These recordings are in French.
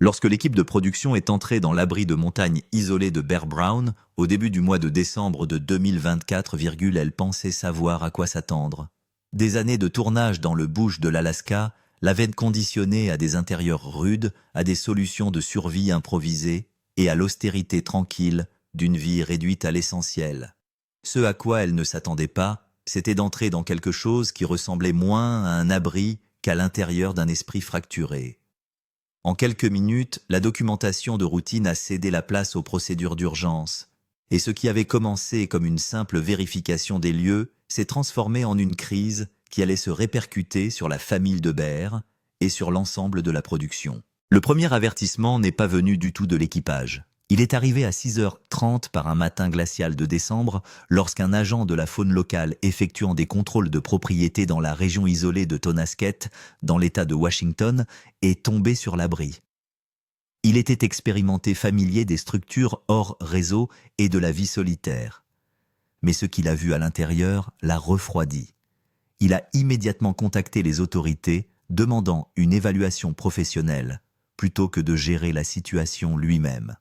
Lorsque l'équipe de production est entrée dans l'abri de montagne isolé de Bear Brown, au début du mois de décembre de 2024, elle pensait savoir à quoi s'attendre. Des années de tournage dans le bush de l'Alaska l'avaient conditionnée à des intérieurs rudes, à des solutions de survie improvisées et à l'austérité tranquille d'une vie réduite à l'essentiel. Ce à quoi elle ne s'attendait pas, c'était d'entrer dans quelque chose qui ressemblait moins à un abri qu'à l'intérieur d'un esprit fracturé. En quelques minutes, la documentation de routine a cédé la place aux procédures d'urgence, et ce qui avait commencé comme une simple vérification des lieux s'est transformé en une crise qui allait se répercuter sur la famille de Bear et sur l'ensemble de la production. Le premier avertissement n'est pas venu du tout de l'équipage. Il est arrivé à 6h30 par un matin glacial de décembre, lorsqu'un agent de la faune locale effectuant des contrôles de propriété dans la région isolée de Tonasket, dans l'État de Washington, est tombé sur l'abri. Il était expérimenté familier des structures hors réseau et de la vie solitaire. Mais ce qu'il a vu à l'intérieur l'a refroidi. Il a immédiatement contacté les autorités, demandant une évaluation professionnelle, plutôt que de gérer la situation lui-même.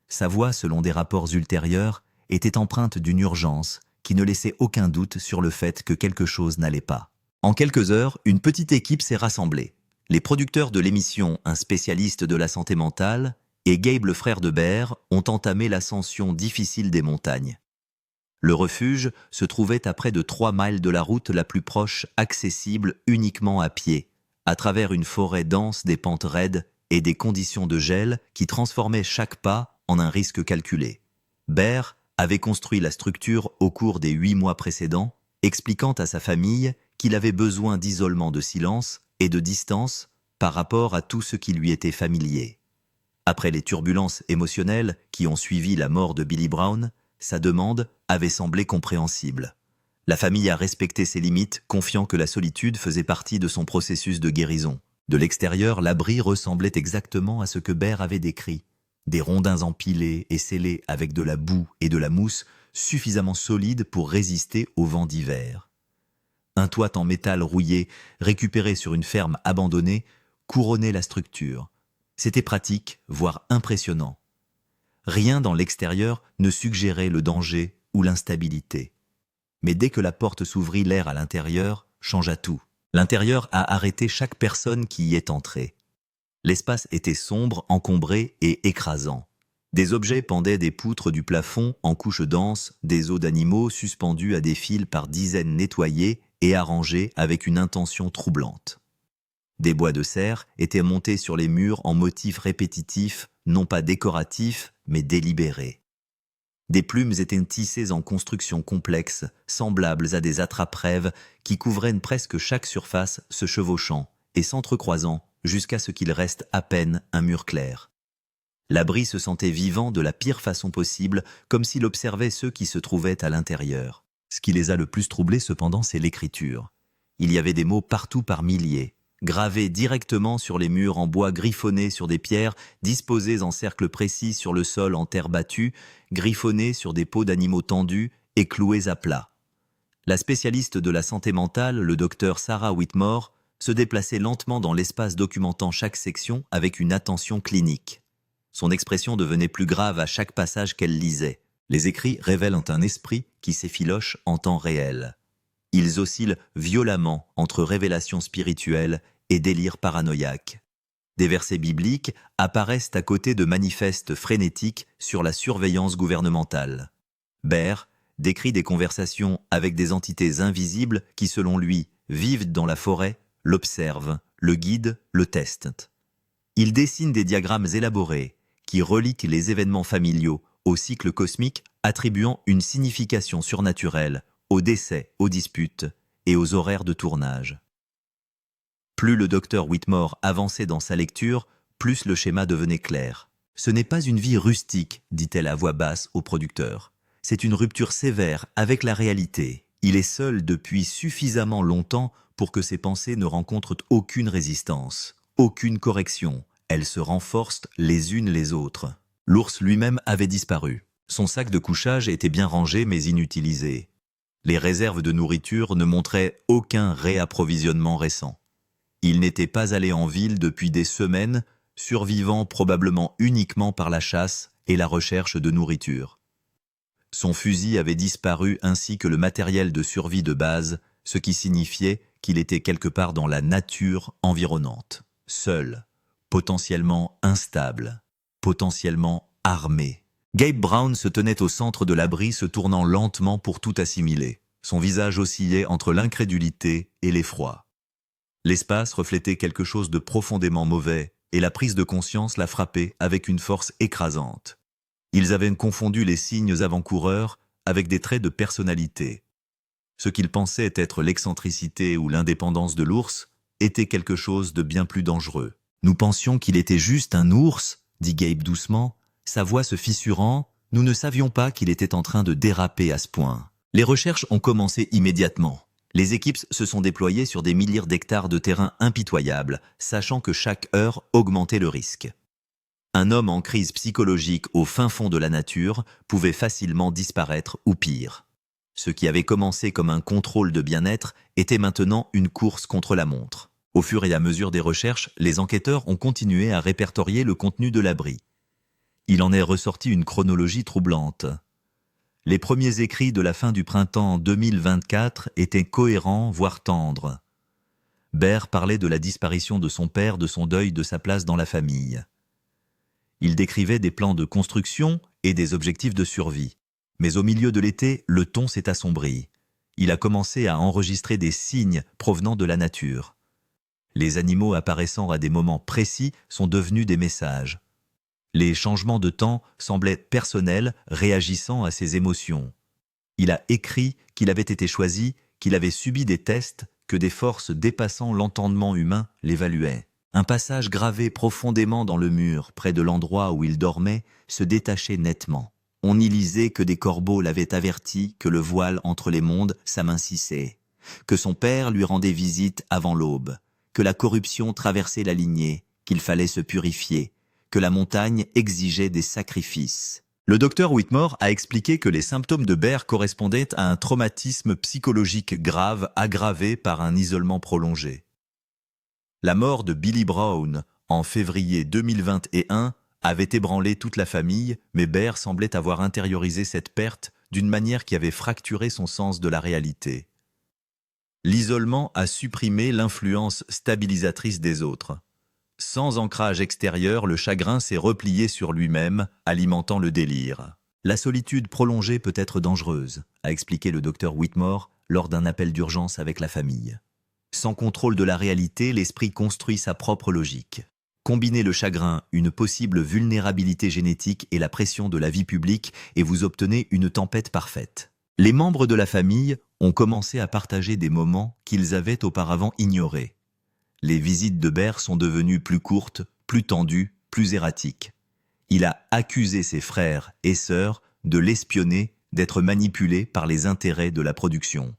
Sa voix, selon des rapports ultérieurs, était empreinte d'une urgence qui ne laissait aucun doute sur le fait que quelque chose n'allait pas. En quelques heures, une petite équipe s'est rassemblée. Les producteurs de l'émission Un spécialiste de la santé mentale et Gabe, le frère de Bear, ont entamé l'ascension difficile des montagnes. Le refuge se trouvait à près de 3 miles de la route la plus proche, accessible uniquement à pied, à travers une forêt dense, des pentes raides et des conditions de gel qui transformaient chaque pas en un risque calculé. Bear avait construit la structure au cours des 8 mois précédents, expliquant à sa famille qu'il avait besoin d'isolement, de silence et de distance par rapport à tout ce qui lui était familier. Après les turbulences émotionnelles qui ont suivi la mort de Billy Brown, sa demande avait semblé compréhensible. La famille a respecté ses limites, confiant que la solitude faisait partie de son processus de guérison. De l'extérieur, l'abri ressemblait exactement à ce que Bear avait décrit. Des rondins empilés et scellés avec de la boue et de la mousse suffisamment solides pour résister aux vents d'hiver. Un toit en métal rouillé, récupéré sur une ferme abandonnée, couronnait la structure. C'était pratique, voire impressionnant. Rien dans l'extérieur ne suggérait le danger ou l'instabilité. Mais dès que la porte s'ouvrit, l'air à l'intérieur changea tout. L'intérieur a arrêté chaque personne qui y est entrée. L'espace était sombre, encombré et écrasant. Des objets pendaient des poutres du plafond en couches denses, des os d'animaux suspendus à des fils par dizaines nettoyés et arrangés avec une intention troublante. Des bois de serre étaient montés sur les murs en motifs répétitifs, non pas décoratifs, mais délibérés. Des plumes étaient tissées en constructions complexes, semblables à des attrape-rêves qui couvraient presque chaque surface, se chevauchant et s'entrecroisant jusqu'à ce qu'il reste à peine un mur clair. L'abri se sentait vivant de la pire façon possible, comme s'il observait ceux qui se trouvaient à l'intérieur. Ce qui les a le plus troublés cependant, c'est l'écriture. Il y avait des mots partout par milliers, gravés directement sur les murs en bois, griffonnés sur des pierres, disposés en cercles précis sur le sol en terre battue, griffonnés sur des peaux d'animaux tendus et cloués à plat. La spécialiste de la santé mentale, le docteur Sarah Whitmore, se déplaçait lentement dans l'espace documentant chaque section avec une attention clinique. Son expression devenait plus grave à chaque passage qu'elle lisait. Les écrits révèlent un esprit qui s'effiloche en temps réel. Ils oscillent violemment entre révélations spirituelles et délire paranoïaque. Des versets bibliques apparaissent à côté de manifestes frénétiques sur la surveillance gouvernementale. Bear décrit des conversations avec des entités invisibles qui, selon lui, vivent dans la forêt, l'observent, le guident, le testent. Il dessine des diagrammes élaborés qui reliquent les événements familiaux au cycle cosmique, attribuant une signification surnaturelle aux décès, aux disputes et aux horaires de tournage. Plus le docteur Whitmore avançait dans sa lecture, plus le schéma devenait clair. « Ce n'est pas une vie rustique », dit-elle à voix basse au producteur. « C'est une rupture sévère avec la réalité. Il est seul depuis suffisamment longtemps pour que ses pensées ne rencontrent aucune résistance, aucune correction. Elles se renforcent les unes les autres. » L'ours lui-même avait disparu. Son sac de couchage était bien rangé mais inutilisé. Les réserves de nourriture ne montraient aucun réapprovisionnement récent. Il n'était pas allé en ville depuis des semaines, survivant probablement uniquement par la chasse et la recherche de nourriture. Son fusil avait disparu ainsi que le matériel de survie de base, ce qui signifiait qu'il était quelque part dans la nature environnante, seul, potentiellement instable, potentiellement armé. Gabe Brown se tenait au centre de l'abri, se tournant lentement pour tout assimiler. Son visage oscillait entre l'incrédulité et l'effroi. L'espace reflétait quelque chose de profondément mauvais, et la prise de conscience l'a frappé avec une force écrasante. Ils avaient confondu les signes avant-coureurs avec des traits de personnalité. Ce qu'ils pensaient être l'excentricité ou l'indépendance de l'ours était quelque chose de bien plus dangereux. « Nous pensions qu'il était juste un ours », dit Gabe doucement, sa voix se fissurant. « Nous ne savions pas qu'il était en train de déraper à ce point. » Les recherches ont commencé immédiatement. Les équipes se sont déployées sur des milliers d'hectares de terrain impitoyables, sachant que chaque heure augmentait le risque. Un homme en crise psychologique au fin fond de la nature pouvait facilement disparaître ou pire. Ce qui avait commencé comme un contrôle de bien-être était maintenant une course contre la montre. Au fur et à mesure des recherches, les enquêteurs ont continué à répertorier le contenu de l'abri. Il en est ressorti une chronologie troublante. Les premiers écrits de la fin du printemps 2024 étaient cohérents, voire tendres. Bear parlait de la disparition de son père, de son deuil, de sa place dans la famille. Il décrivait des plans de construction et des objectifs de survie. Mais au milieu de l'été, le ton s'est assombri. Il a commencé à enregistrer des signes provenant de la nature. Les animaux apparaissant à des moments précis sont devenus des messages. Les changements de temps semblaient personnels, réagissant à ses émotions. Il a écrit qu'il avait été choisi, qu'il avait subi des tests, que des forces dépassant l'entendement humain l'évaluaient. Un passage gravé profondément dans le mur, près de l'endroit où il dormait, se détachait nettement. On y lisait que des corbeaux l'avaient averti que le voile entre les mondes s'amincissait, que son père lui rendait visite avant l'aube, que la corruption traversait la lignée, qu'il fallait se purifier, que la montagne exigeait des sacrifices. Le docteur Whitmore a expliqué que les symptômes de Bear correspondaient à un traumatisme psychologique grave aggravé par un isolement prolongé. La mort de Billy Brown en février 2021 avait ébranlé toute la famille, mais Bear semblait avoir intériorisé cette perte d'une manière qui avait fracturé son sens de la réalité. L'isolement a supprimé l'influence stabilisatrice des autres. Sans ancrage extérieur, le chagrin s'est replié sur lui-même, alimentant le délire. La solitude prolongée peut être dangereuse, a expliqué le docteur Whitmore lors d'un appel d'urgence avec la famille. Sans contrôle de la réalité, l'esprit construit sa propre logique. Combinez le chagrin, une possible vulnérabilité génétique et la pression de la vie publique et vous obtenez une tempête parfaite. Les membres de la famille ont commencé à partager des moments qu'ils avaient auparavant ignorés. Les visites de Bear sont devenues plus courtes, plus tendues, plus erratiques. Il a accusé ses frères et sœurs de l'espionner, d'être manipulé par les intérêts de la production.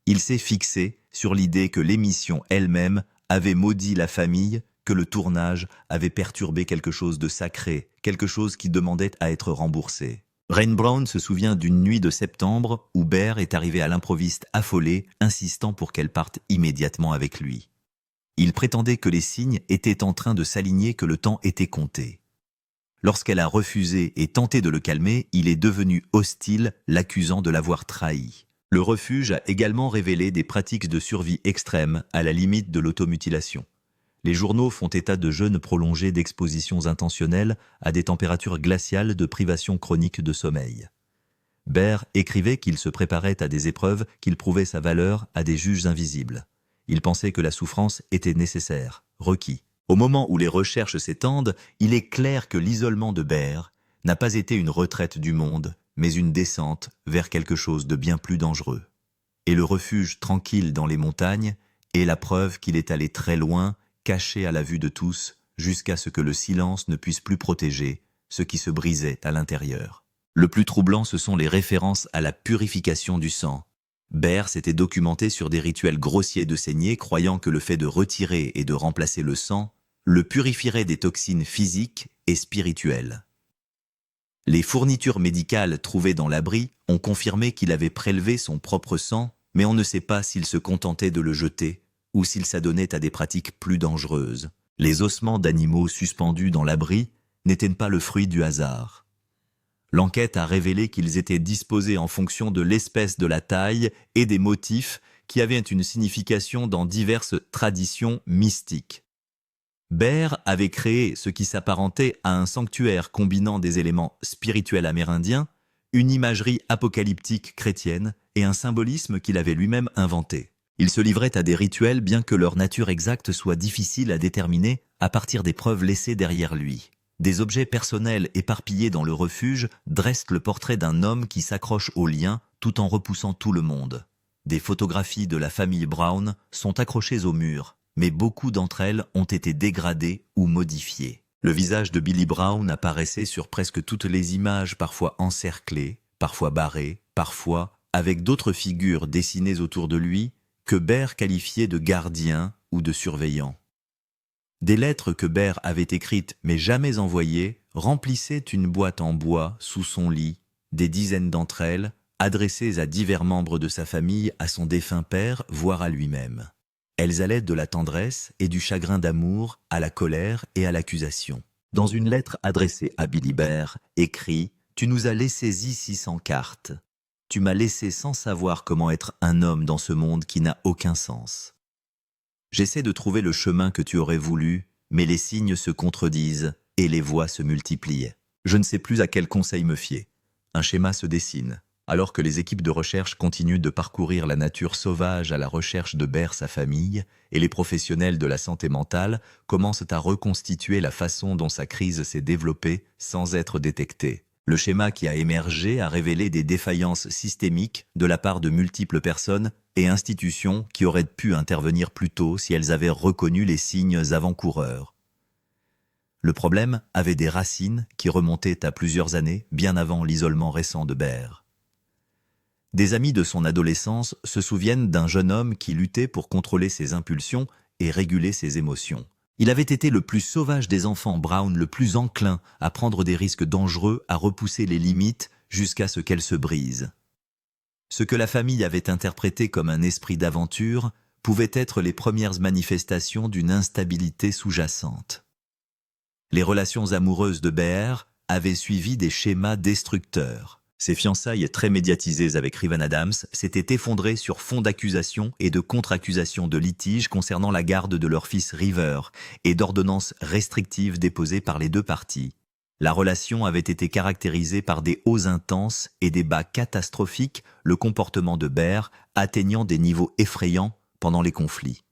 Il s'est fixé sur l'idée que l'émission elle-même avait maudit la famille, que le tournage avait perturbé quelque chose de sacré, quelque chose qui demandait à être remboursé. Rain Brown se souvient d'une nuit de septembre où Bear est arrivé à l'improviste affolé, insistant pour qu'elle parte immédiatement avec lui. Il prétendait que les signes étaient en train de s'aligner, que le temps était compté. Lorsqu'elle a refusé et tenté de le calmer, il est devenu hostile, l'accusant de l'avoir trahi. Le refuge a également révélé des pratiques de survie extrêmes à la limite de l'automutilation. Les journaux font état de jeûnes prolongés d'expositions intentionnelles à des températures glaciales de privation chronique de sommeil. Bear écrivait qu'il se préparait à des épreuves, qu'il prouvait sa valeur à des juges invisibles. Il pensait que la souffrance était nécessaire, requis. Au moment où les recherches s'étendent, il est clair que l'isolement de Bear n'a pas été une retraite du monde, mais une descente vers quelque chose de bien plus dangereux. Et le refuge tranquille dans les montagnes est la preuve qu'il est allé très loin, caché à la vue de tous, jusqu'à ce que le silence ne puisse plus protéger ce qui se brisait à l'intérieur. Le plus troublant, ce sont les références à la purification du sang. Bear s'était documenté sur des rituels grossiers de saignée, croyant que le fait de retirer et de remplacer le sang le purifierait des toxines physiques et spirituelles. Les fournitures médicales trouvées dans l'abri ont confirmé qu'il avait prélevé son propre sang, mais on ne sait pas s'il se contentait de le jeter ou s'il s'adonnait à des pratiques plus dangereuses. Les ossements d'animaux suspendus dans l'abri n'étaient pas le fruit du hasard. L'enquête a révélé qu'ils étaient disposés en fonction de l'espèce, de la taille et des motifs qui avaient une signification dans diverses traditions mystiques. Bear avait créé ce qui s'apparentait à un sanctuaire combinant des éléments spirituels amérindiens, une imagerie apocalyptique chrétienne et un symbolisme qu'il avait lui-même inventé. Il se livrait à des rituels bien que leur nature exacte soit difficile à déterminer à partir des preuves laissées derrière lui. Des objets personnels éparpillés dans le refuge dressent le portrait d'un homme qui s'accroche aux liens tout en repoussant tout le monde. Des photographies de la famille Brown sont accrochées au mur, mais beaucoup d'entre elles ont été dégradées ou modifiées. Le visage de Billy Brown apparaissait sur presque toutes les images, parfois encerclé, parfois barré, parfois avec d'autres figures dessinées autour de lui que Bear qualifiait de gardiens ou de surveillants. Des lettres que Bear avait écrites mais jamais envoyées remplissaient une boîte en bois sous son lit, des dizaines d'entre elles adressées à divers membres de sa famille, à son défunt père, voire à lui-même. Elles allaient de la tendresse et du chagrin d'amour à la colère et à l'accusation. Dans une lettre adressée à Billy Bear, écrit « Tu nous as laissés ici sans carte. Tu m'as laissé sans savoir comment être un homme dans ce monde qui n'a aucun sens. J'essaie de trouver le chemin que tu aurais voulu, mais les signes se contredisent et les voix se multiplient. Je ne sais plus à quel conseil me fier. Un schéma se dessine. Alors que les équipes de recherche continuent de parcourir la nature sauvage à la recherche de Bear, sa famille, et les professionnels de la santé mentale commencent à reconstituer la façon dont sa crise s'est développée sans être détectée. Le schéma qui a émergé a révélé des défaillances systémiques de la part de multiples personnes et institutions qui auraient pu intervenir plus tôt si elles avaient reconnu les signes avant-coureurs. Le problème avait des racines qui remontaient à plusieurs années, bien avant l'isolement récent de Bear. Des amis de son adolescence se souviennent d'un jeune homme qui luttait pour contrôler ses impulsions et réguler ses émotions. Il avait été le plus sauvage des enfants Brown, le plus enclin à prendre des risques dangereux, à repousser les limites jusqu'à ce qu'elles se brisent. Ce que la famille avait interprété comme un esprit d'aventure pouvait être les premières manifestations d'une instabilité sous-jacente. Les relations amoureuses de Bear avaient suivi des schémas destructeurs. Ses fiançailles très médiatisées avec Reuven Adams s'étaient effondrées sur fond d'accusations et de contre-accusations de litiges concernant la garde de leur fils River et d'ordonnances restrictives déposées par les deux parties. La relation avait été caractérisée par des hauts intenses et des bas catastrophiques, le comportement de Bear atteignant des niveaux effrayants pendant les conflits.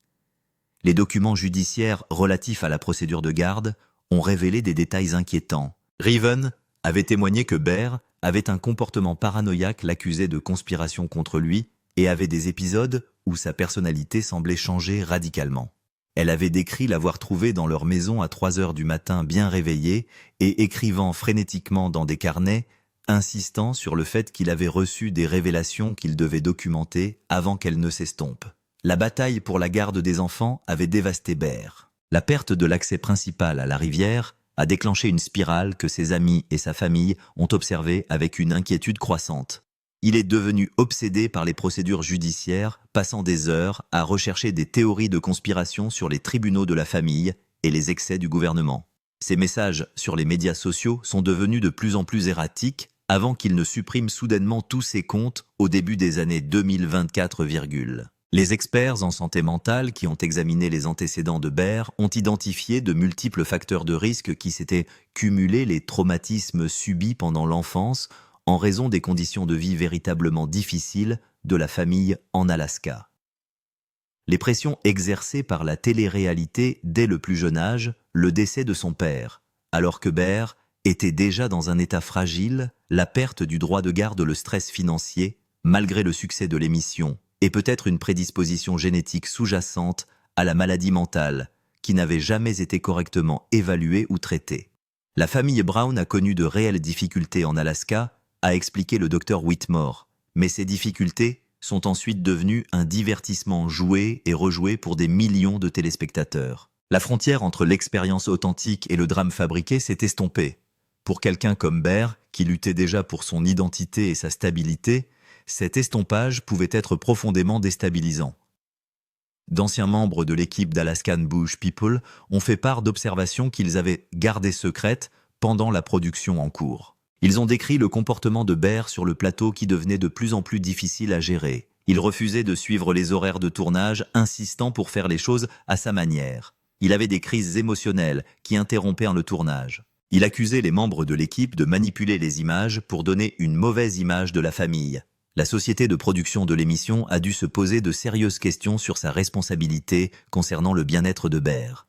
Les documents judiciaires relatifs à la procédure de garde ont révélé des détails inquiétants. Reuven avait témoigné que Bear avait un comportement paranoïaque, l'accusait de conspiration contre lui et avait des épisodes où sa personnalité semblait changer radicalement. Elle avait décrit l'avoir trouvé dans leur maison à 3 heures du matin bien réveillé et écrivant frénétiquement dans des carnets, insistant sur le fait qu'il avait reçu des révélations qu'il devait documenter avant qu'elles ne s'estompent. La bataille pour la garde des enfants avait dévasté Bear. La perte de l'accès principal à la rivière a déclenché une spirale que ses amis et sa famille ont observée avec une inquiétude croissante. Il est devenu obsédé par les procédures judiciaires, passant des heures à rechercher des théories de conspiration sur les tribunaux de la famille et les excès du gouvernement. Ses messages sur les médias sociaux sont devenus de plus en plus erratiques avant qu'il ne supprime soudainement tous ses comptes au début des années 2024. Les experts en santé mentale qui ont examiné les antécédents de Bear ont identifié de multiples facteurs de risque qui s'étaient cumulés, les traumatismes subis pendant l'enfance en raison des conditions de vie véritablement difficiles de la famille en Alaska. Les pressions exercées par la télé-réalité dès le plus jeune âge, le décès de son père, alors que Bear était déjà dans un état fragile, la perte du droit de garde, le stress financier, malgré le succès de l'émission, et peut-être une prédisposition génétique sous-jacente à la maladie mentale, qui n'avait jamais été correctement évaluée ou traitée. La famille Brown a connu de réelles difficultés en Alaska, a expliqué le docteur Whitmore, mais ces difficultés sont ensuite devenues un divertissement joué et rejoué pour des millions de téléspectateurs. La frontière entre l'expérience authentique et le drame fabriqué s'est estompée. Pour quelqu'un comme Bear, qui luttait déjà pour son identité et sa stabilité, cet estompage pouvait être profondément déstabilisant. D'anciens membres de l'équipe d'Alaskan Bush People ont fait part d'observations qu'ils avaient gardées secrètes pendant la production en cours. Ils ont décrit le comportement de Bear sur le plateau qui devenait de plus en plus difficile à gérer. Il refusait de suivre les horaires de tournage, insistant pour faire les choses à sa manière. Il avait des crises émotionnelles qui interrompaient le tournage. Il accusait les membres de l'équipe de manipuler les images pour donner une mauvaise image de la famille. La société de production de l'émission a dû se poser de sérieuses questions sur sa responsabilité concernant le bien-être de Bear.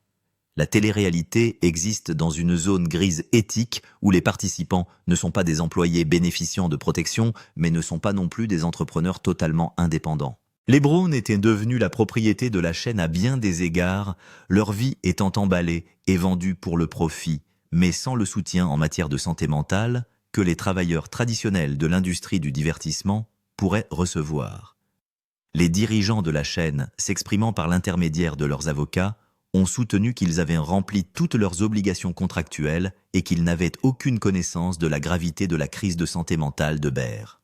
La télé-réalité existe dans une zone grise éthique où les participants ne sont pas des employés bénéficiant de protection, mais ne sont pas non plus des entrepreneurs totalement indépendants. Les Brown étaient devenus la propriété de la chaîne à bien des égards, leur vie étant emballée et vendue pour le profit, mais sans le soutien en matière de santé mentale que les travailleurs traditionnels de l'industrie du divertissement pourraient recevoir. Les dirigeants de la chaîne, s'exprimant par l'intermédiaire de leurs avocats, ont soutenu qu'ils avaient rempli toutes leurs obligations contractuelles et qu'ils n'avaient aucune connaissance de la gravité de la crise de santé mentale de Bear.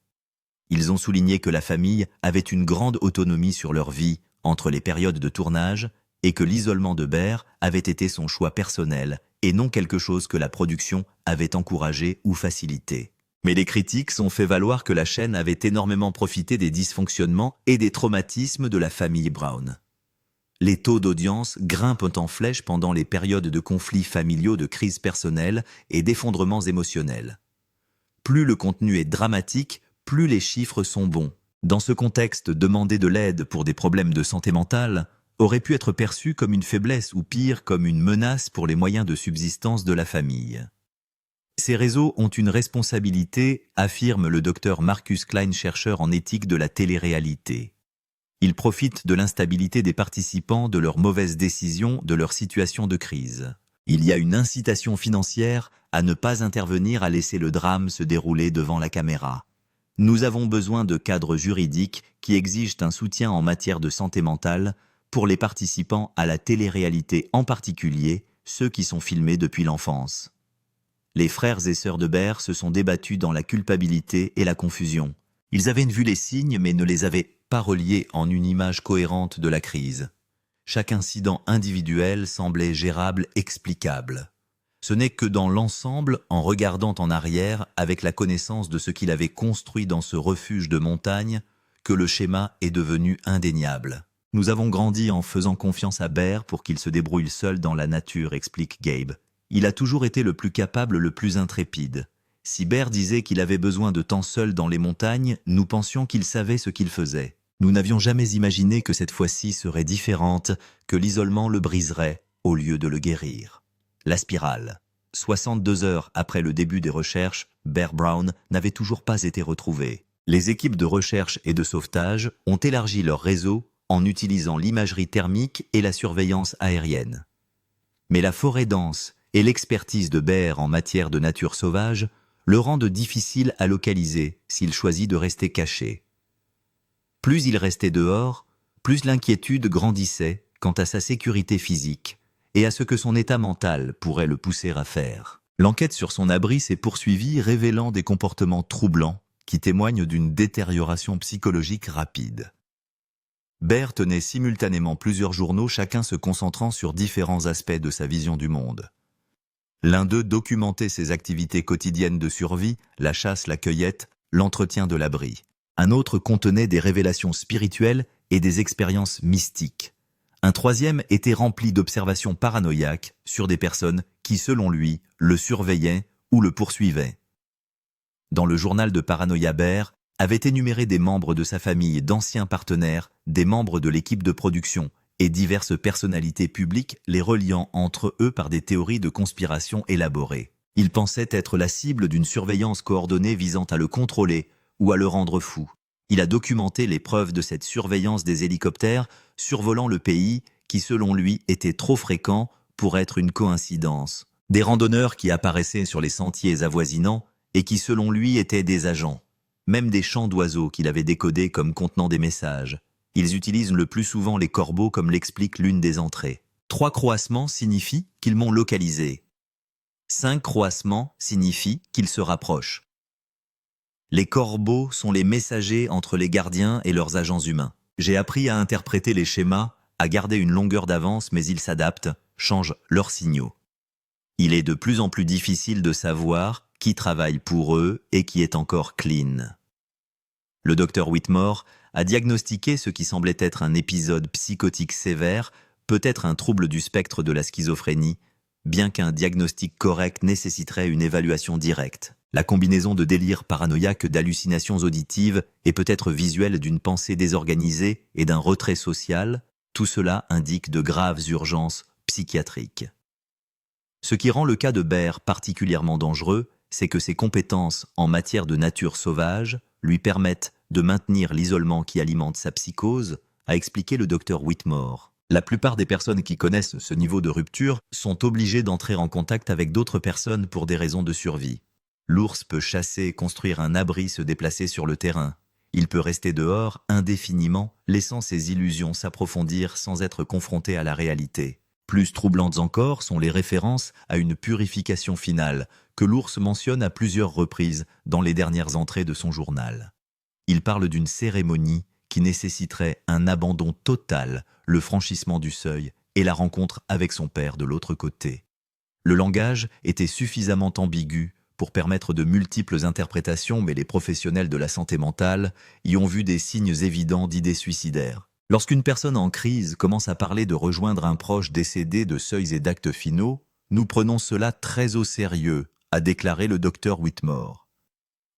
Ils ont souligné que la famille avait une grande autonomie sur leur vie entre les périodes de tournage et que l'isolement de Bear avait été son choix personnel et non quelque chose que la production avait encouragé ou facilité. Mais les critiques ont fait valoir que la chaîne avait énormément profité des dysfonctionnements et des traumatismes de la famille Brown. Les taux d'audience grimpent en flèche pendant les périodes de conflits familiaux, de crises personnelles et d'effondrements émotionnels. Plus le contenu est dramatique, plus les chiffres sont bons. Dans ce contexte, demander de l'aide pour des problèmes de santé mentale aurait pu être perçu comme une faiblesse ou pire comme une menace pour les moyens de subsistance de la famille. Ces réseaux ont une responsabilité, affirme le docteur Marcus Klein, chercheur en éthique de la télé-réalité. Ils profitent de l'instabilité des participants, de leurs mauvaises décisions, de leur situation de crise. Il y a une incitation financière à ne pas intervenir, à laisser le drame se dérouler devant la caméra. Nous avons besoin de cadres juridiques qui exigent un soutien en matière de santé mentale pour les participants à la télé-réalité, en particulier ceux qui sont filmés depuis l'enfance. Les frères et sœurs de Bear se sont débattus dans la culpabilité et la confusion. Ils avaient vu les signes mais ne les avaient pas reliés en une image cohérente de la crise. Chaque incident individuel semblait gérable, explicable. Ce n'est que dans l'ensemble, en regardant en arrière, avec la connaissance de ce qu'il avait construit dans ce refuge de montagne, que le schéma est devenu indéniable. Nous avons grandi en faisant confiance à Bear pour qu'il se débrouille seul dans la nature, explique Gabe. Il a toujours été le plus capable, le plus intrépide. Si Bear disait qu'il avait besoin de temps seul dans les montagnes, nous pensions qu'il savait ce qu'il faisait. Nous n'avions jamais imaginé que cette fois-ci serait différente, que l'isolement le briserait au lieu de le guérir. La spirale. 62 heures après le début des recherches, Bear Brown n'avait toujours pas été retrouvé. Les équipes de recherche et de sauvetage ont élargi leur réseau en utilisant l'imagerie thermique et la surveillance aérienne. Mais la forêt dense et l'expertise de Bear en matière de nature sauvage le rendent difficile à localiser s'il choisit de rester caché. Plus il restait dehors, plus l'inquiétude grandissait quant à sa sécurité physique et à ce que son état mental pourrait le pousser à faire. L'enquête sur son abri s'est poursuivie, révélant des comportements troublants qui témoignent d'une détérioration psychologique rapide. Bear tenait simultanément plusieurs journaux, chacun se concentrant sur différents aspects de sa vision du monde. L'un d'eux documentait ses activités quotidiennes de survie, la chasse, la cueillette, l'entretien de l'abri. Un autre contenait des révélations spirituelles et des expériences mystiques. Un troisième était rempli d'observations paranoïaques sur des personnes qui, selon lui, le surveillaient ou le poursuivaient. Dans le journal de Paranoia, Bear avait énuméré des membres de sa famille, d'anciens partenaires, des membres de l'équipe de production et diverses personnalités publiques, les reliant entre eux par des théories de conspiration élaborées. Il pensait être la cible d'une surveillance coordonnée visant à le contrôler ou à le rendre fou. Il a documenté les preuves de cette surveillance des hélicoptères survolant le pays qui, selon lui, était trop fréquent pour être une coïncidence. Des randonneurs qui apparaissaient sur les sentiers avoisinants et qui, selon lui, étaient des agents. Même des chants d'oiseaux qu'il avait décodés comme contenant des messages. Ils utilisent le plus souvent les corbeaux comme l'explique l'une des entrées. 3 croassements signifient qu'ils m'ont localisé. 5 croassements signifient qu'ils se rapprochent. Les corbeaux sont les messagers entre les gardiens et leurs agents humains. J'ai appris à interpréter les schémas à garder une longueur d'avance, mais ils s'adaptent, changent leurs signaux. Il est de plus en plus difficile de savoir qui travaille pour eux et qui est encore clean. Le docteur Whitmore a diagnostiqué ce qui semblait être un épisode psychotique sévère, peut-être un trouble du spectre de la schizophrénie, bien qu'un diagnostic correct nécessiterait une évaluation directe. La combinaison de délire paranoïaque, d'hallucinations auditives et peut-être visuelles d'une pensée désorganisée et d'un retrait social, tout cela indique de graves urgences psychiatriques. Ce qui rend le cas de Bear particulièrement dangereux, c'est que ses compétences en matière de nature sauvage lui permettent de maintenir l'isolement qui alimente sa psychose, a expliqué le docteur Whitmore. La plupart des personnes qui connaissent ce niveau de rupture sont obligées d'entrer en contact avec d'autres personnes pour des raisons de survie. L'ours peut chasser, construire un abri, se déplacer sur le terrain. Il peut rester dehors indéfiniment, laissant ses illusions s'approfondir sans être confronté à la réalité. Plus troublantes encore sont les références à une purification finale, que l'ours mentionne à plusieurs reprises dans les dernières entrées de son journal. Il parle d'une cérémonie qui nécessiterait un abandon total, le franchissement du seuil et la rencontre avec son père de l'autre côté. Le langage était suffisamment ambigu pour permettre de multiples interprétations, mais les professionnels de la santé mentale y ont vu des signes évidents d'idées suicidaires. Lorsqu'une personne en crise commence à parler de rejoindre un proche décédé, de seuils et d'actes finaux, nous prenons cela très au sérieux, a déclaré le docteur Whitmore.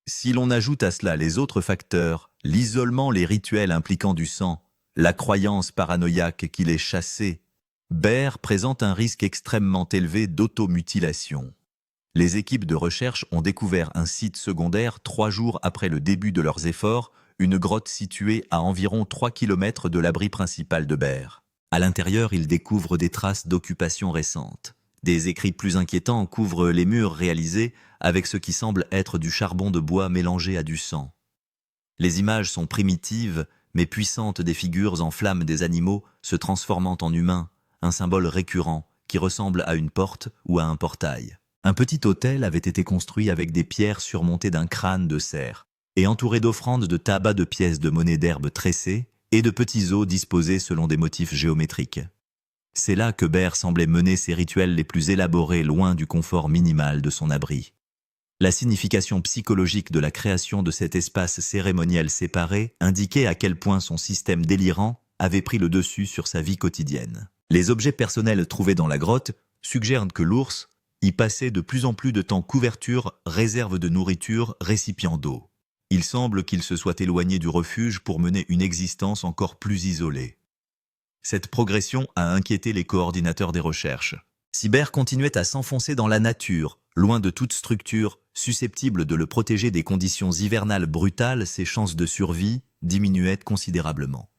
Si l'on ajoute à cela les autres facteurs, l'isolement, les rituels impliquant du sang, la croyance paranoïaque qu'il est chassé, Bear présente un risque extrêmement élevé d'automutilation. Les équipes de recherche ont découvert un site secondaire 3 jours après le début de leurs efforts, une grotte située à environ 3 km de l'abri principal de Bear. À l'intérieur, ils découvrent des traces d'occupation récentes. Des écrits plus inquiétants couvrent les murs réalisés avec ce qui semble être du charbon de bois mélangé à du sang. Les images sont primitives, mais puissantes, des figures en flammes des animaux se transformant en humains, un symbole récurrent qui ressemble à une porte ou à un portail. Un petit autel avait été construit avec des pierres surmontées d'un crâne de cerf et entouré d'offrandes de tabac, de pièces de monnaie d'herbe tressées et de petits os disposés selon des motifs géométriques. C'est là que Bear semblait mener ses rituels les plus élaborés, loin du confort minimal de son abri. La signification psychologique de la création de cet espace cérémoniel séparé indiquait à quel point son système délirant avait pris le dessus sur sa vie quotidienne. Les objets personnels trouvés dans la grotte suggèrent que l'ours y passait de plus en plus de temps. Couverture, réserve de nourriture, récipient d'eau. Il semble qu'il se soit éloigné du refuge pour mener une existence encore plus isolée. Cette progression a inquiété les coordinateurs des recherches. Si Bear continuait à s'enfoncer dans la nature, loin de toute structure susceptible de le protéger des conditions hivernales brutales, ses chances de survie diminuaient considérablement.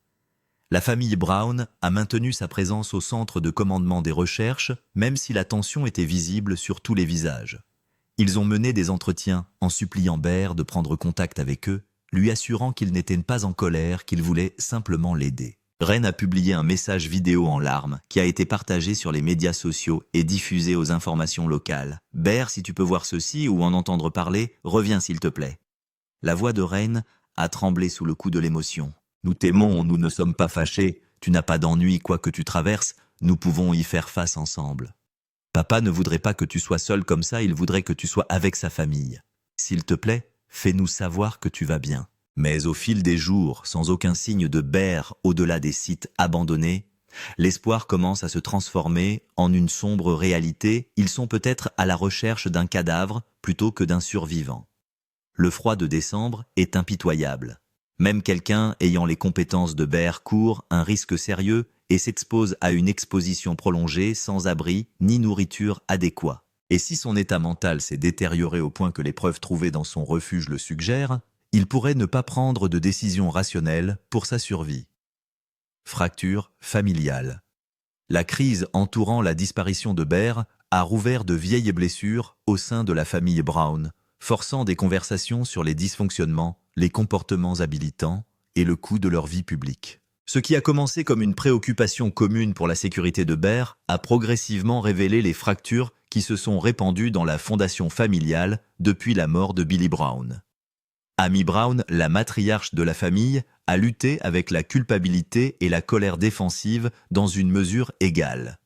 La famille Brown a maintenu sa présence au centre de commandement des recherches, même si la tension était visible sur tous les visages. Ils ont mené des entretiens en suppliant Bear de prendre contact avec eux, lui assurant qu'il n'était pas en colère, qu'il voulait simplement l'aider. Ren a publié un message vidéo en larmes qui a été partagé sur les médias sociaux et diffusé aux informations locales. « Bear, si tu peux voir ceci ou en entendre parler, reviens s'il te plaît. » La voix de Ren a tremblé sous le coup de l'émotion. « Nous t'aimons, nous ne sommes pas fâchés. Tu n'as pas d'ennui, quoi que tu traverses, nous pouvons y faire face ensemble. Papa ne voudrait pas que tu sois seul comme ça, il voudrait que tu sois avec sa famille. S'il te plaît, fais-nous savoir que tu vas bien. » Mais au fil des jours, sans aucun signe de Bear au-delà des sites abandonnés, l'espoir commence à se transformer en une sombre réalité. Ils sont peut-être à la recherche d'un cadavre plutôt que d'un survivant. Le froid de décembre est impitoyable. Même quelqu'un ayant les compétences de Bear court un risque sérieux et s'expose à une exposition prolongée sans abri ni nourriture adéquate. Et si son état mental s'est détérioré au point que les preuves trouvées dans son refuge le suggèrent, il pourrait ne pas prendre de décision rationnelle pour sa survie. Fracture familiale. La crise entourant la disparition de Bear a rouvert de vieilles blessures au sein de la famille Brown, forçant des conversations sur les dysfonctionnements, les comportements habilitants et le coût de leur vie publique. Ce qui a commencé comme une préoccupation commune pour la sécurité de Bear a progressivement révélé les fractures qui se sont répandues dans la fondation familiale depuis la mort de Billy Brown. Amy Brown, la matriarche de la famille, a lutté avec la culpabilité et la colère défensive dans une mesure égale.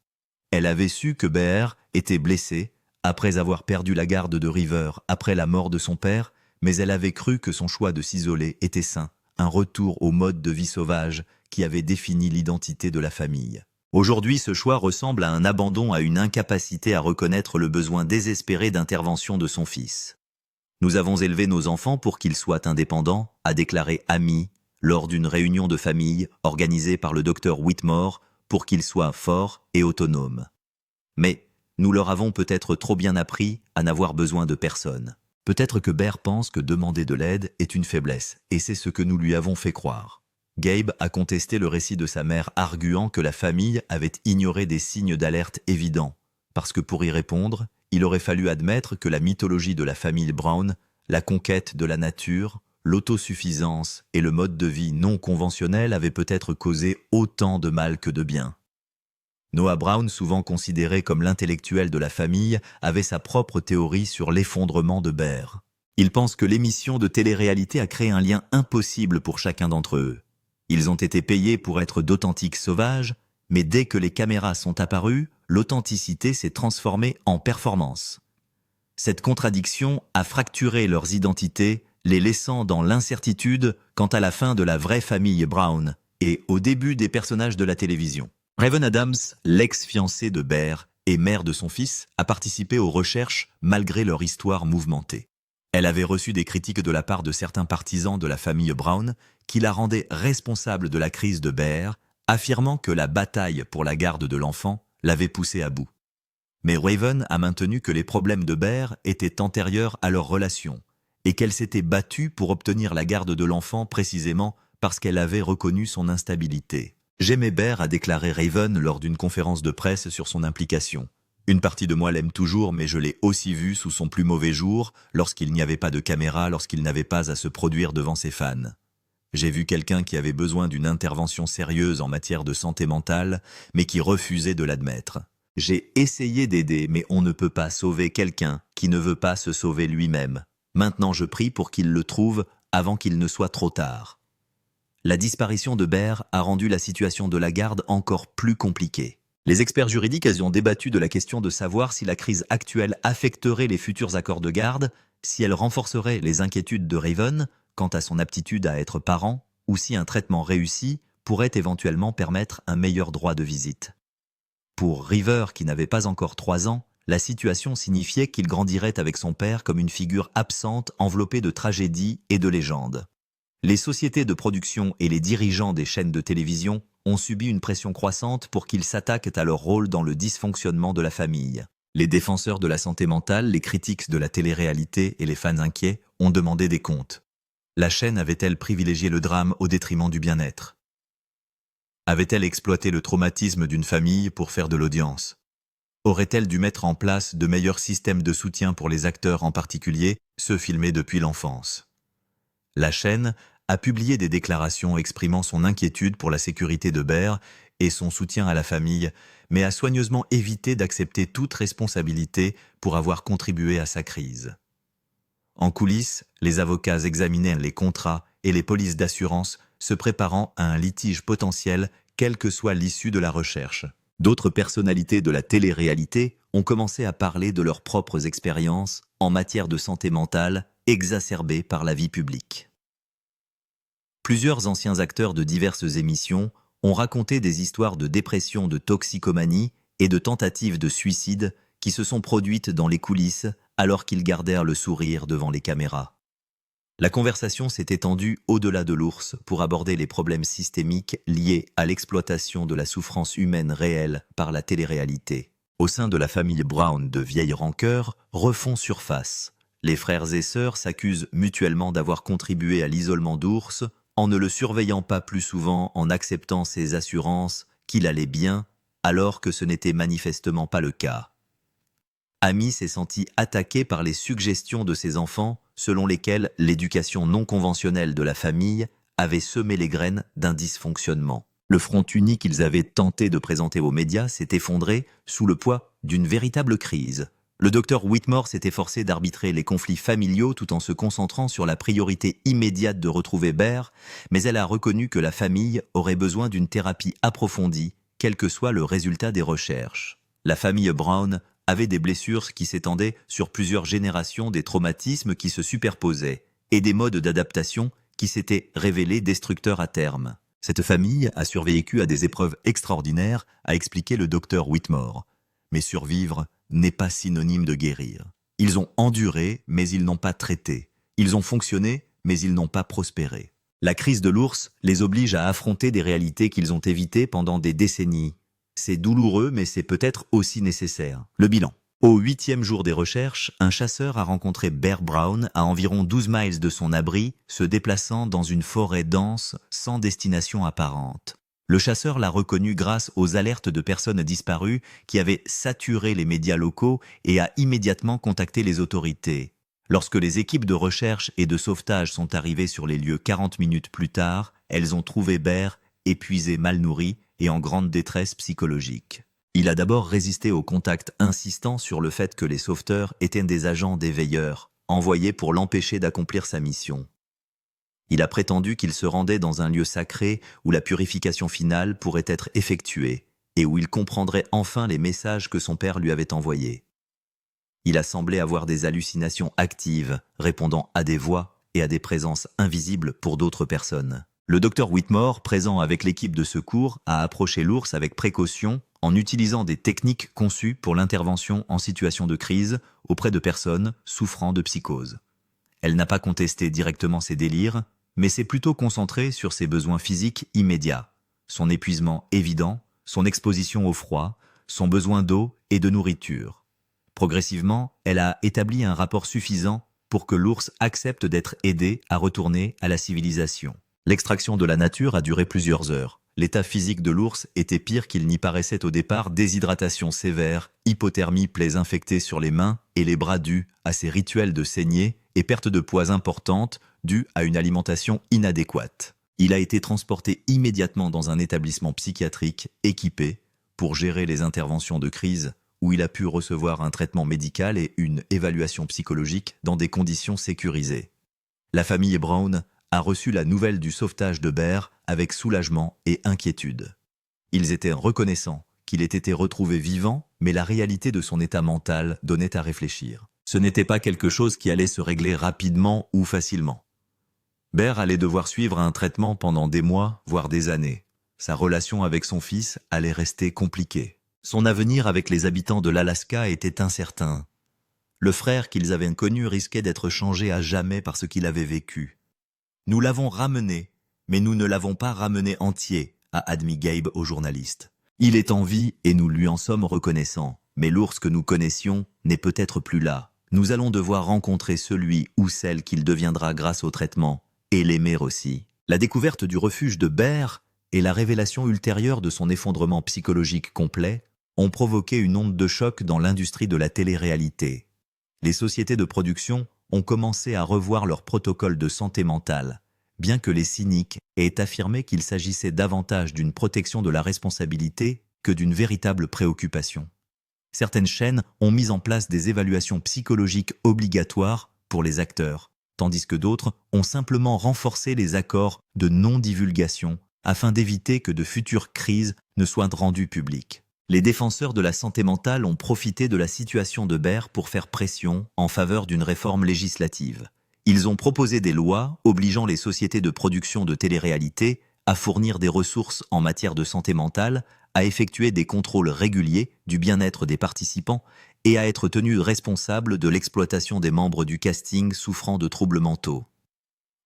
Elle avait su que Bear était blessé après avoir perdu la garde de River après la mort de son père, mais elle avait cru que son choix de s'isoler était sain, un retour au mode de vie sauvage qui avait défini l'identité de la famille. Aujourd'hui, ce choix ressemble à un abandon, à une incapacité à reconnaître le besoin désespéré d'intervention de son fils. Nous avons élevé nos enfants pour qu'ils soient indépendants, a déclaré Amy lors d'une réunion de famille organisée par le docteur Whitmore pour qu'ils soient forts et autonomes. Mais nous leur avons peut-être trop bien appris à n'avoir besoin de personne. Peut-être que Bear pense que demander de l'aide est une faiblesse, et c'est ce que nous lui avons fait croire. Gabe a contesté le récit de sa mère, arguant que la famille avait ignoré des signes d'alerte évidents, parce que pour y répondre, il aurait fallu admettre que la mythologie de la famille Brown, la conquête de la nature, l'autosuffisance et le mode de vie non conventionnel avaient peut-être causé autant de mal que de bien. Noah Brown, souvent considéré comme l'intellectuel de la famille, avait sa propre théorie sur l'effondrement de Bear. Il pense que l'émission de télé-réalité a créé un lien impossible pour chacun d'entre eux. Ils ont été payés pour être d'authentiques sauvages, mais dès que les caméras sont apparues, l'authenticité s'est transformée en performance. Cette contradiction a fracturé leurs identités, les laissant dans l'incertitude quant à la fin de la vraie famille Brown et au début des personnages de la télévision. Raven Adams, l'ex-fiancée de Bear et mère de son fils, a participé aux recherches malgré leur histoire mouvementée. Elle avait reçu des critiques de la part de certains partisans de la famille Brown qui la rendaient responsable de la crise de Bear, affirmant que la bataille pour la garde de l'enfant l'avait poussée à bout. Mais Raven a maintenu que les problèmes de Bear étaient antérieurs à leur relation et qu'elle s'était battue pour obtenir la garde de l'enfant précisément parce qu'elle avait reconnu son instabilité. J'aimais Bear, a déclaré Raven lors d'une conférence de presse sur son implication. Une partie de moi l'aime toujours, mais je l'ai aussi vu sous son plus mauvais jour, lorsqu'il n'y avait pas de caméra, lorsqu'il n'avait pas à se produire devant ses fans. J'ai vu quelqu'un qui avait besoin d'une intervention sérieuse en matière de santé mentale, mais qui refusait de l'admettre. J'ai essayé d'aider, mais on ne peut pas sauver quelqu'un qui ne veut pas se sauver lui-même. Maintenant je prie pour qu'il le trouve avant qu'il ne soit trop tard. La disparition de Bear a rendu la situation de la garde encore plus compliquée. Les experts juridiques ont débattu de la question de savoir si la crise actuelle affecterait les futurs accords de garde, si elle renforcerait les inquiétudes de Raven quant à son aptitude à être parent, ou si un traitement réussi pourrait éventuellement permettre un meilleur droit de visite. Pour River, qui n'avait pas encore 3 ans, la situation signifiait qu'il grandirait avec son père comme une figure absente enveloppée de tragédies et de légendes. Les sociétés de production et les dirigeants des chaînes de télévision ont subi une pression croissante pour qu'ils s'attaquent à leur rôle dans le dysfonctionnement de la famille. Les défenseurs de la santé mentale, les critiques de la télé-réalité et les fans inquiets ont demandé des comptes. La chaîne avait-elle privilégié le drame au détriment du bien-être? Avait-elle exploité le traumatisme d'une famille pour faire de l'audience? Aurait-elle dû mettre en place de meilleurs systèmes de soutien pour les acteurs, en particulier ceux filmés depuis l'enfance? La chaîne a publié des déclarations exprimant son inquiétude pour la sécurité de Bear et son soutien à la famille, mais a soigneusement évité d'accepter toute responsabilité pour avoir contribué à sa crise. En coulisses, les avocats examinaient les contrats et les polices d'assurance se préparant à un litige potentiel, quelle que soit l'issue de la recherche. D'autres personnalités de la télé-réalité ont commencé à parler de leurs propres expériences en matière de santé mentale exacerbées par la vie publique. Plusieurs anciens acteurs de diverses émissions ont raconté des histoires de dépression, de toxicomanie et de tentatives de suicide qui se sont produites dans les coulisses alors qu'ils gardèrent le sourire devant les caméras. La conversation s'est étendue au-delà de l'ours pour aborder les problèmes systémiques liés à l'exploitation de la souffrance humaine réelle par la télé-réalité. Au sein de la famille Brown, de vieilles rancœurs refont surface. Les frères et sœurs s'accusent mutuellement d'avoir contribué à l'isolement d'ours en ne le surveillant pas plus souvent, en acceptant ses assurances qu'il allait bien, alors que ce n'était manifestement pas le cas. Amy s'est sentie attaquée par les suggestions de ses enfants, selon lesquelles l'éducation non conventionnelle de la famille avait semé les graines d'un dysfonctionnement. Le front uni qu'ils avaient tenté de présenter aux médias s'est effondré sous le poids d'une véritable crise, Le docteur Whitmore s'est efforcé d'arbitrer les conflits familiaux tout en se concentrant sur la priorité immédiate de retrouver Bear, mais elle a reconnu que la famille aurait besoin d'une thérapie approfondie, quel que soit le résultat des recherches. La famille Brown avait des blessures qui s'étendaient sur plusieurs générations, des traumatismes qui se superposaient, et des modes d'adaptation qui s'étaient révélés destructeurs à terme. Cette famille a survécu à des épreuves extraordinaires, a expliqué le docteur Whitmore. Mais survivre n'est pas synonyme de guérir. Ils ont enduré, mais ils n'ont pas traité. Ils ont fonctionné, mais ils n'ont pas prospéré. La crise de l'ours les oblige à affronter des réalités qu'ils ont évitées pendant des décennies. C'est douloureux, mais c'est peut-être aussi nécessaire. Le bilan. Au 8e jour des recherches, un chasseur a rencontré Bear Brown à environ 12 miles de son abri, se déplaçant dans une forêt dense, sans destination apparente. Le chasseur l'a reconnu grâce aux alertes de personnes disparues qui avaient saturé les médias locaux et a immédiatement contacté les autorités. Lorsque les équipes de recherche et de sauvetage sont arrivées sur les lieux 40 minutes plus tard, elles ont trouvé Bear épuisé, mal nourri et en grande détresse psychologique. Il a d'abord résisté au contact insistant sur le fait que les sauveteurs étaient des agents des veilleurs, envoyés pour l'empêcher d'accomplir sa mission. Il a prétendu qu'il se rendait dans un lieu sacré où la purification finale pourrait être effectuée et où il comprendrait enfin les messages que son père lui avait envoyés. Il a semblé avoir des hallucinations actives, répondant à des voix et à des présences invisibles pour d'autres personnes. Le docteur Whitmore, présent avec l'équipe de secours, a approché l'ours avec précaution en utilisant des techniques conçues pour l'intervention en situation de crise auprès de personnes souffrant de psychose. Elle n'a pas contesté directement ses délires, mais s'est plutôt concentrée sur ses besoins physiques immédiats, son épuisement évident, son exposition au froid, son besoin d'eau et de nourriture. Progressivement, elle a établi un rapport suffisant pour que l'ours accepte d'être aidé à retourner à la civilisation. L'extraction de la nature a duré plusieurs heures. L'état physique de l'ours était pire qu'il n'y paraissait au départ, déshydratation sévère, hypothermie, plaies infectées sur les mains et les bras dus à ces rituels de saignée et perte de poids importante due à une alimentation inadéquate. Il a été transporté immédiatement dans un établissement psychiatrique équipé pour gérer les interventions de crise où il a pu recevoir un traitement médical et une évaluation psychologique dans des conditions sécurisées. La famille Brown a reçu la nouvelle du sauvetage de Bear avec soulagement et inquiétude. Ils étaient reconnaissants qu'il ait été retrouvé vivant, mais la réalité de son état mental donnait à réfléchir. Ce n'était pas quelque chose qui allait se régler rapidement ou facilement. Bear allait devoir suivre un traitement pendant des mois, voire des années. Sa relation avec son fils allait rester compliquée. Son avenir avec les habitants de l'Alaska était incertain. Le frère qu'ils avaient connu risquait d'être changé à jamais par ce qu'il avait vécu. « Nous l'avons ramené, mais nous ne l'avons pas ramené entier », a admis Gabe au journaliste. « Il est en vie et nous lui en sommes reconnaissants, mais l'ours que nous connaissions n'est peut-être plus là. Nous allons devoir rencontrer celui ou celle qu'il deviendra grâce au traitement, et l'aimer aussi. » La découverte du refuge de Bear et la révélation ultérieure de son effondrement psychologique complet ont provoqué une onde de choc dans l'industrie de la télé-réalité. Les sociétés de production ont commencé à revoir leurs protocoles de santé mentale, bien que les cyniques aient affirmé qu'il s'agissait davantage d'une protection de la responsabilité que d'une véritable préoccupation. Certaines chaînes ont mis en place des évaluations psychologiques obligatoires pour les acteurs, tandis que d'autres ont simplement renforcé les accords de non-divulgation afin d'éviter que de futures crises ne soient rendues publiques. Les défenseurs de la santé mentale ont profité de la situation de Bear pour faire pression en faveur d'une réforme législative. Ils ont proposé des lois obligeant les sociétés de production de télé-réalité à fournir des ressources en matière de santé mentale, à effectuer des contrôles réguliers du bien-être des participants et à être tenus responsables de l'exploitation des membres du casting souffrant de troubles mentaux.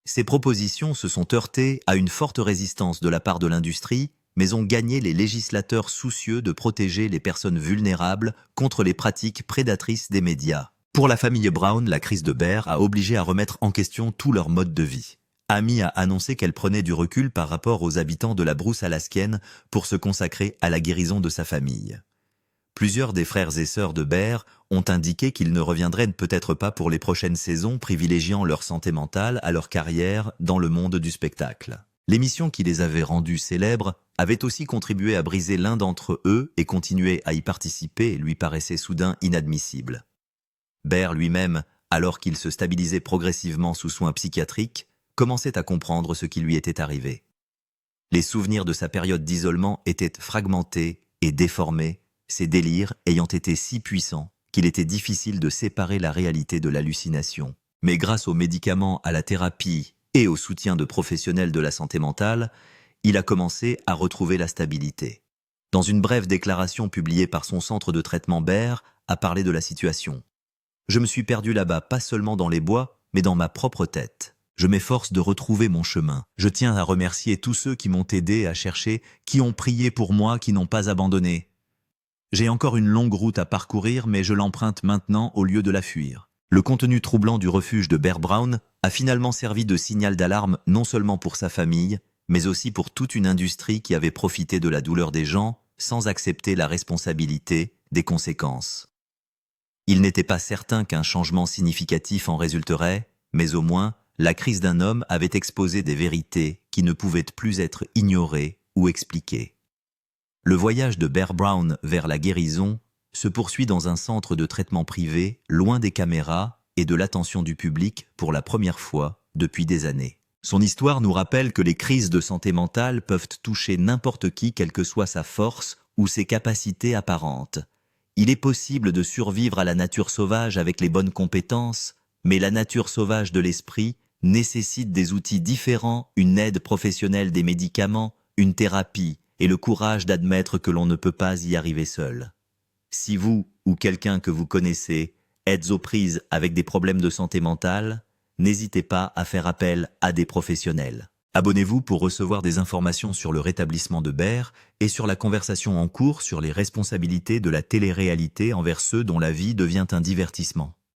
Ces propositions se sont heurtées à une forte résistance de la part de l'industrie, mais ont gagné les législateurs soucieux de protéger les personnes vulnérables contre les pratiques prédatrices des médias. Pour la famille Brown, la crise de Bear a obligé à remettre en question tout leur mode de vie. Amy a annoncé qu'elle prenait du recul par rapport aux habitants de la brousse alaskienne pour se consacrer à la guérison de sa famille. Plusieurs des frères et sœurs de Bear ont indiqué qu'ils ne reviendraient peut-être pas pour les prochaines saisons, privilégiant leur santé mentale à leur carrière dans le monde du spectacle. L'émission qui les avait rendus célèbres avait aussi contribué à briser l'un d'entre eux et continuer à y participer lui paraissait soudain inadmissible. Bear lui-même, alors qu'il se stabilisait progressivement sous soins psychiatriques, commençait à comprendre ce qui lui était arrivé. Les souvenirs de sa période d'isolement étaient fragmentés et déformés, ses délires ayant été si puissants qu'il était difficile de séparer la réalité de l'hallucination. Mais grâce aux médicaments, à la thérapie et au soutien de professionnels de la santé mentale, il a commencé à retrouver la stabilité. Dans une brève déclaration publiée par son centre de traitement Bear, a parlé de la situation. « Je me suis perdu là-bas, pas seulement dans les bois, mais dans ma propre tête. Je m'efforce de retrouver mon chemin. Je tiens à remercier tous ceux qui m'ont aidé à chercher, qui ont prié pour moi, qui n'ont pas abandonné. J'ai encore une longue route à parcourir, mais je l'emprunte maintenant au lieu de la fuir. » Le contenu troublant du refuge de Bear Brown a finalement servi de signal d'alarme non seulement pour sa famille, mais aussi pour toute une industrie qui avait profité de la douleur des gens sans accepter la responsabilité des conséquences. Il n'était pas certain qu'un changement significatif en résulterait, mais au moins, la crise d'un homme avait exposé des vérités qui ne pouvaient plus être ignorées ou expliquées. Le voyage de Bear Brown vers la guérison se poursuit dans un centre de traitement privé, loin des caméras et de l'attention du public pour la première fois depuis des années. Son histoire nous rappelle que les crises de santé mentale peuvent toucher n'importe qui, quelle que soit sa force ou ses capacités apparentes. Il est possible de survivre à la nature sauvage avec les bonnes compétences, mais la nature sauvage de l'esprit nécessite des outils différents, une aide professionnelle, des médicaments, une thérapie et le courage d'admettre que l'on ne peut pas y arriver seul. Si vous ou quelqu'un que vous connaissez êtes aux prises avec des problèmes de santé mentale, n'hésitez pas à faire appel à des professionnels. Abonnez-vous pour recevoir des informations sur le rétablissement de Bear et sur la conversation en cours sur les responsabilités de la télé-réalité envers ceux dont la vie devient un divertissement.